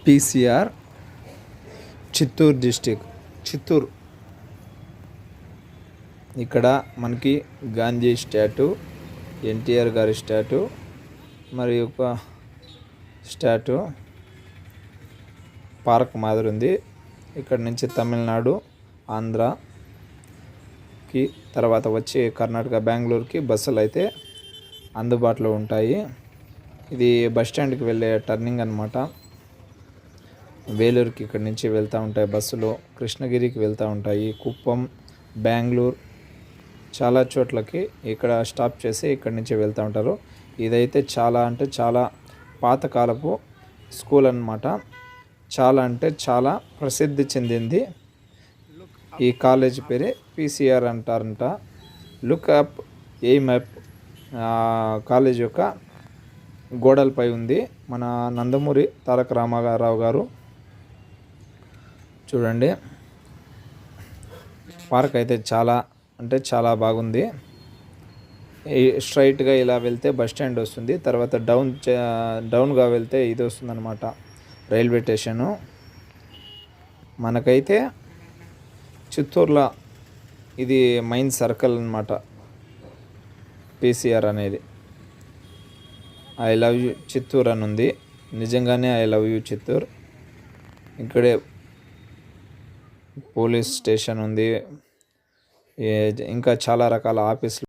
PCR Chittoor district Chittoor. ఇక్కడ మనకి Gandhi statue, NTR గారి స్టాట్యూ మరియు ఒక స్టాట్యూ పార్క్ మాదిరి ఉంది. ఇక్కడ నుంచి తమిళనాడు, ఆంధ్రాకి తర్వాత వచ్చి కర్ణాటక బెంగళూరుకి బస్సులు అయితే అందుబాటులో ఉంటాయి. ఇది బస్ స్టాండ్కి వెళ్ళే టర్నింగ్ అన్నమాట. వేలూరుకి ఇక్కడ నుంచి వెళ్తూ ఉంటాయి బస్సులు, కృష్ణగిరికి వెళ్తూ ఉంటాయి, కుప్పం, బెంగళూరు చాలా చోట్లకి ఇక్కడ స్టాప్ చేసి ఇక్కడ నుంచి వెళ్తూ ఉంటారు. ఇదైతే చాలా అంటే చాలా పాతకాలపు స్కూల్ అన్నమాట. చాలా అంటే చాలా ప్రసిద్ధి చెందింది. ఈ కాలేజ్ పేరే పీసీఆర్ అంటారంట. Look up aim up college యొక్క గోడలపై ఉంది. మన నందమూరి తారక రామారావు గారు చూడండి. పార్క్ అయితే చాలా అంటే చాలా బాగుంది. స్ట్రైట్గా ఇలా వెళ్తే బస్ స్టాండ్ వస్తుంది. తర్వాత డౌన్గా వెళ్తే ఇది వస్తుంది అనమాట, రైల్వే స్టేషను. మనకైతే చిత్తూరులో ఇది మెయిన్ సర్కిల్ అనమాట పీసీఆర్ అనేది. ఐ లవ్ యూ చిత్తూరు అని ఉంది. నిజంగానే ఐ లవ్ యూ చిత్తూరు. ఇక్కడే పోలీస్ స్టేషన్ ఉంది, ఇంకా చాలా రకాల ఆఫీసులు